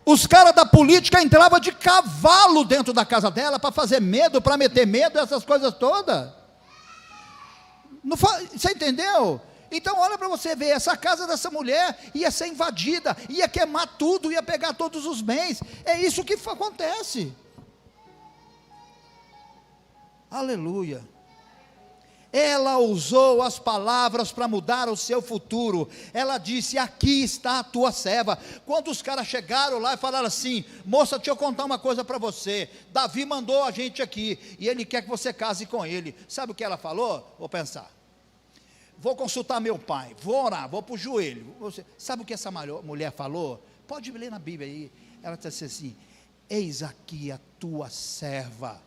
Os caras da política entravam de cavalo dentro da casa dela, para fazer medo, para meter medo, essas coisas todas. Você entendeu? Então olha para você ver, essa casa dessa mulher ia ser invadida, ia queimar tudo, ia pegar todos os bens. É isso que acontece. Aleluia. Ela usou as palavras para mudar o seu futuro. Ela disse: aqui está a tua serva. Quando os caras chegaram lá e falaram assim: moça, deixa eu contar uma coisa para você, Davi mandou a gente aqui, e ele quer que você case com ele. Sabe o que ela falou? Vou pensar, vou consultar meu pai, vou orar, vou para o joelho. Sabe o que essa mulher falou? Pode ler na Bíblia aí. Ela disse assim: eis aqui a tua serva.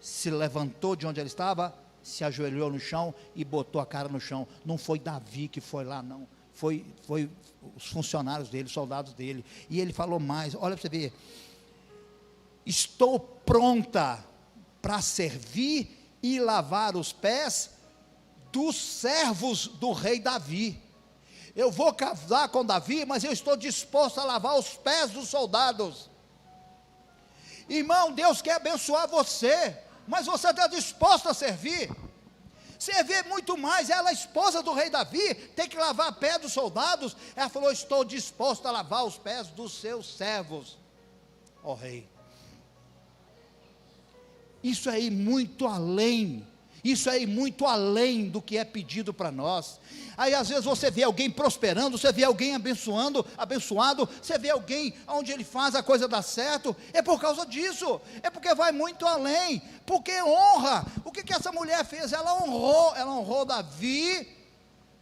Se levantou de onde ela estava, se ajoelhou no chão e botou a cara no chão. Não foi Davi que foi lá, não, foi os funcionários dele, soldados dele. E ele falou mais, olha para você ver: estou pronta para servir e lavar os pés dos servos do rei Davi. Eu vou casar com Davi, mas eu estou disposto a lavar os pés dos soldados. Irmão, Deus quer abençoar você, mas você está disposto a servir? Servir muito mais. Ela, a esposa do rei Davi, tem que lavar o pé dos soldados. Ela falou: estou disposto a lavar os pés dos seus servos, ó rei. Isso aí muito além, isso aí muito além do que é pedido para nós. Aí às vezes você vê alguém prosperando, você vê alguém abençoado, você vê alguém onde ele faz a coisa dar certo, é por causa disso, é porque vai muito além, porque honra. O que essa mulher fez? Ela honrou Davi,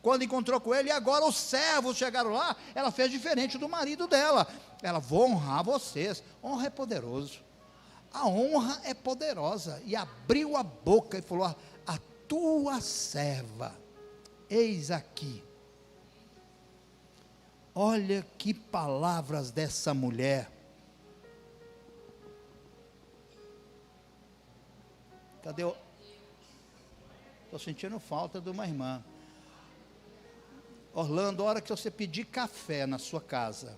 quando encontrou com ele, e agora os servos chegaram lá, ela fez diferente do marido dela. Ela: vou honrar vocês. Honra é poderoso, a honra é poderosa. E abriu a boca e falou: a tua serva, eis aqui. Olha que palavras dessa mulher. Cadê o... Estou sentindo falta de uma irmã. Orlando, a hora que você pedir café na sua casa,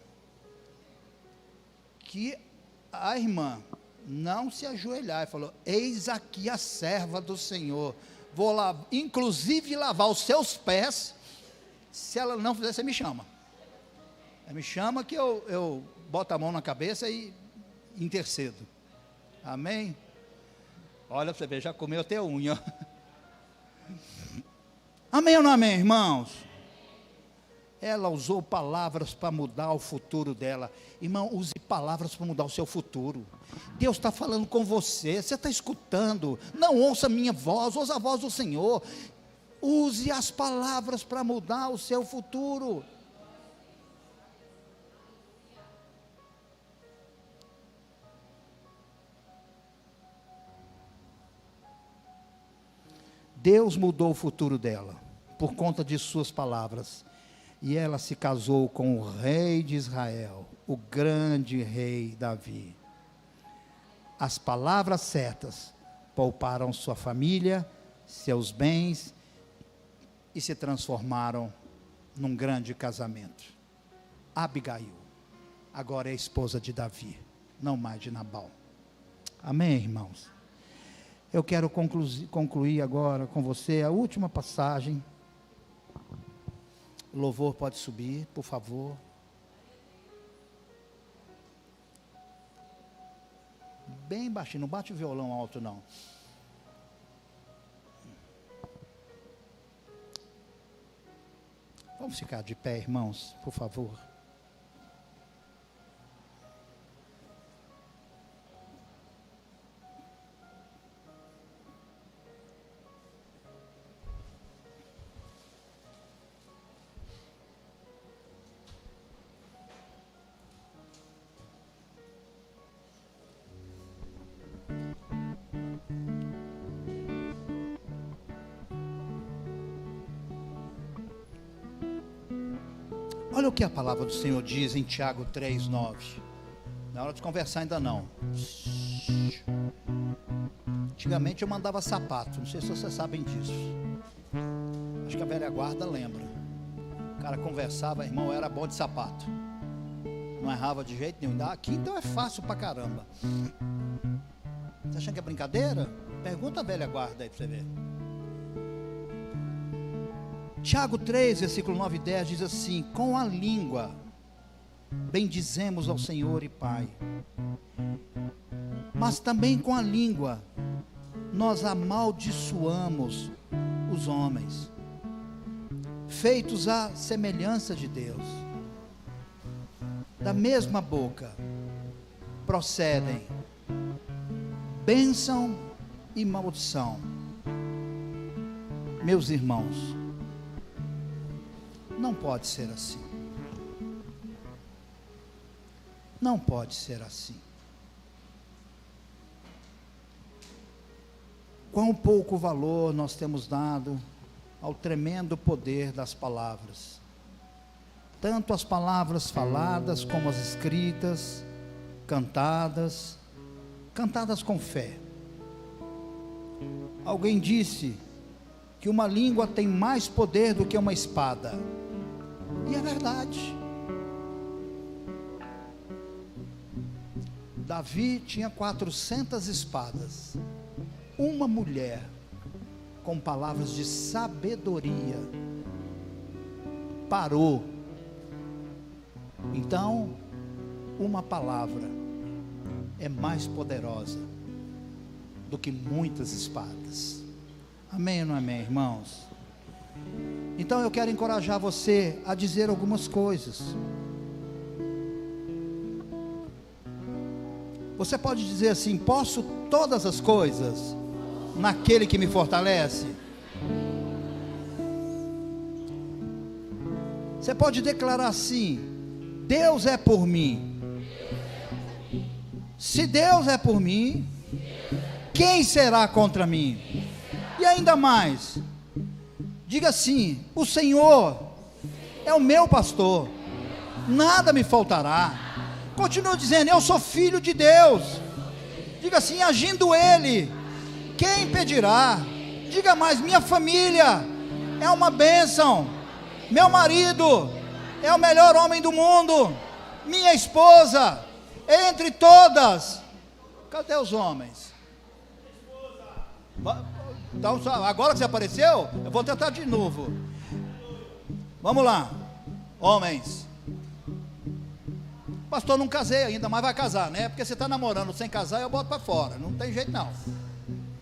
que a irmã não se ajoelhar. Ele falou: eis aqui a serva do Senhor, vou lá, inclusive lavar os seus pés. Se ela não fizer, você me chama. Me chama que eu boto a mão na cabeça e intercedo. Amém? Olha para você ver, já comeu até unha. Amém ou não amém, irmãos? Ela usou palavras para mudar o futuro dela. Irmão, use palavras para mudar o seu futuro. Deus está falando com você, você está escutando. Não ouça a minha voz, ouça a voz do Senhor. Use as palavras para mudar o seu futuro. Deus mudou o futuro dela, por conta de suas palavras, e ela se casou com o rei de Israel, o grande rei Davi. As palavras certas pouparam sua família, seus bens, e se transformaram num grande casamento. Abigail, agora é a esposa de Davi, não mais de Nabal. Amém, irmãos? Eu quero concluir agora com você a última passagem. O louvor pode subir, por favor. Bem baixinho, não bate o violão alto não. Vamos ficar de pé, irmãos, por favor. Olha o que a palavra do Senhor diz em Tiago 3:9. Não é hora de conversar ainda não. Antigamente eu mandava sapato, não sei se vocês sabem disso. Acho que a velha guarda lembra. O cara conversava, irmão, era bom de sapato. Não errava de jeito nenhum. Aqui então é fácil pra caramba. Você achando que é brincadeira? Pergunta a velha guarda aí pra você ver. Tiago 3, versículo 9 e 10 diz assim: com a língua bendizemos ao Senhor e Pai, mas também com a língua nós amaldiçoamos os homens, feitos à semelhança de Deus. Da mesma boca procedem bênção e maldição. Meus irmãos, não pode ser assim. Não pode ser assim. Quão pouco valor nós temos dado ao tremendo poder das palavras. Tanto as palavras faladas como as escritas, cantadas com fé. Alguém disse que uma língua tem mais poder do que uma espada. E é verdade. Davi tinha 400 espadas. Uma mulher com palavras de sabedoria parou. Então, uma palavra é mais poderosa do que muitas espadas. Amém ou não amém, irmãos? Então eu quero encorajar você a dizer algumas coisas. Você pode dizer assim: posso todas as coisas naquele que me fortalece. Você pode declarar assim: Deus é por mim. Se Deus é por mim, quem será contra mim? E ainda mais, diga assim: o Senhor é o meu pastor, nada me faltará. Continua dizendo: eu sou filho de Deus. Diga assim: agindo Ele, quem impedirá? Diga mais: minha família é uma bênção, meu marido é o melhor homem do mundo, minha esposa, entre todas, Cadê os homens? Então, agora que você apareceu, eu vou tentar de novo. Vamos lá, homens. Pastor, não casei ainda, mas vai casar, né? Porque você está namorando sem casar, eu boto para fora. Não tem jeito não.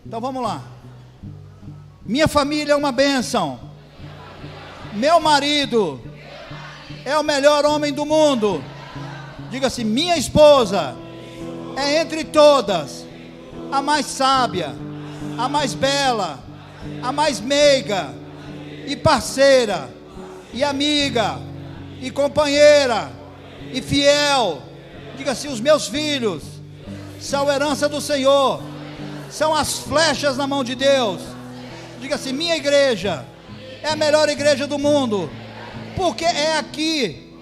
Então vamos lá. Minha família é uma bênção. Meu marido é o melhor homem do mundo. Diga assim: minha esposa é entre todas a mais sábia, a mais bela, a mais meiga, e parceira, e amiga, e companheira, e fiel. Diga assim: os meus filhos são herança do Senhor, são as flechas na mão de Deus. Diga assim: minha igreja é a melhor igreja do mundo, porque é aqui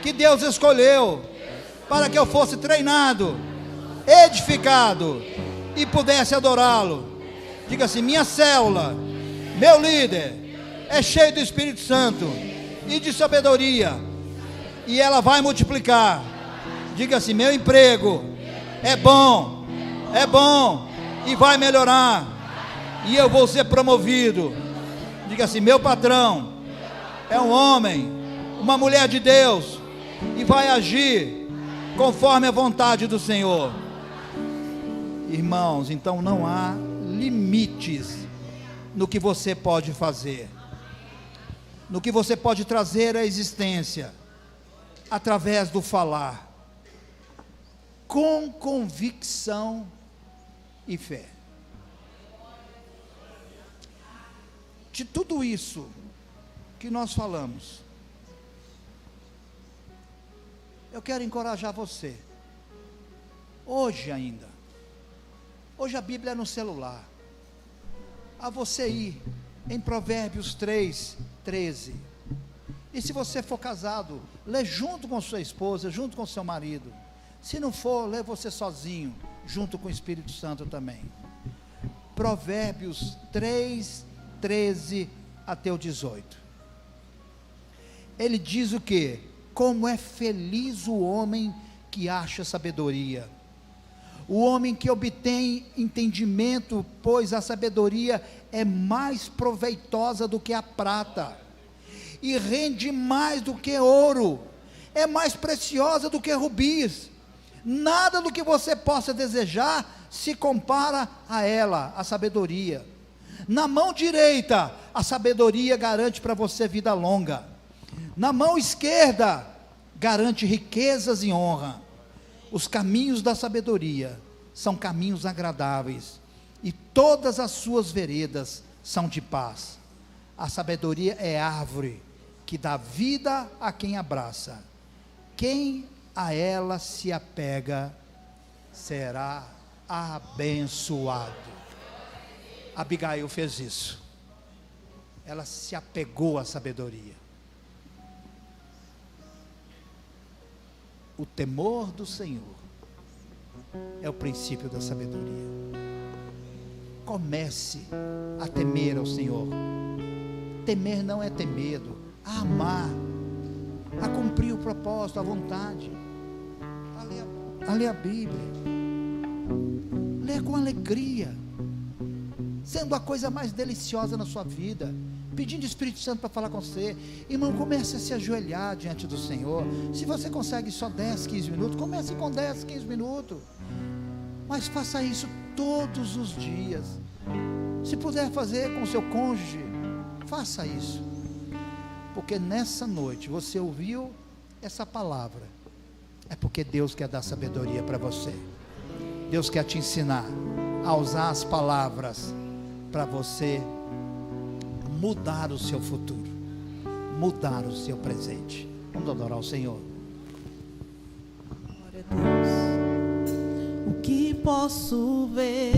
que Deus escolheu para que eu fosse treinado, edificado e pudesse adorá-lo. Diga assim: minha célula, meu líder é cheio do Espírito Santo e de sabedoria, e ela vai multiplicar. Diga assim: meu emprego é bom e vai melhorar, e eu vou ser promovido. Diga assim: meu patrão é um homem, uma mulher de Deus, e vai agir conforme a vontade do Senhor. Irmãos, então não há limites no que você pode fazer, no que você pode trazer à existência, através do falar, com convicção e fé. De tudo isso que nós falamos, eu quero encorajar você, hoje ainda. Hoje a Bíblia é no celular, a você ir em Provérbios 3:13, e se você for casado, lê junto com sua esposa, junto com seu marido. Se não for, lê você sozinho, junto com o Espírito Santo também. Provérbios 3:13 até o 18. Ele diz o quê? Como é feliz o homem que acha sabedoria, o homem que obtém entendimento, pois a sabedoria é mais proveitosa do que a prata, e rende mais do que ouro, é mais preciosa do que rubis. Nada do que você possa desejar se compara a ela, a sabedoria. Na mão direita, a sabedoria garante para você vida longa. Na mão esquerda, garante riquezas e honra. Os caminhos da sabedoria são caminhos agradáveis, e todas as suas veredas são de paz. A sabedoria é árvore que dá vida a quem abraça. Quem a ela se apega será abençoado. Abigail fez isso. Ela se apegou à sabedoria. O temor do Senhor é o princípio da sabedoria. Comece a temer ao Senhor. Temer não é ter medo, a amar, a cumprir o propósito, a vontade, a ler a Bíblia, ler com alegria, sendo a coisa mais deliciosa na sua vida, pedindo o Espírito Santo para falar com você. Irmão, comece a se ajoelhar diante do Senhor. Se você consegue só 10, 15 minutos, comece com 10, 15 minutos, mas faça isso todos os dias. Se puder fazer com o seu cônjuge, faça isso, porque nessa noite você ouviu essa palavra, é porque Deus quer dar sabedoria para você. Deus quer te ensinar a usar as palavras para você mudar o seu futuro, mudar o seu presente. Vamos adorar o Senhor. Glória a Deus. O que posso ver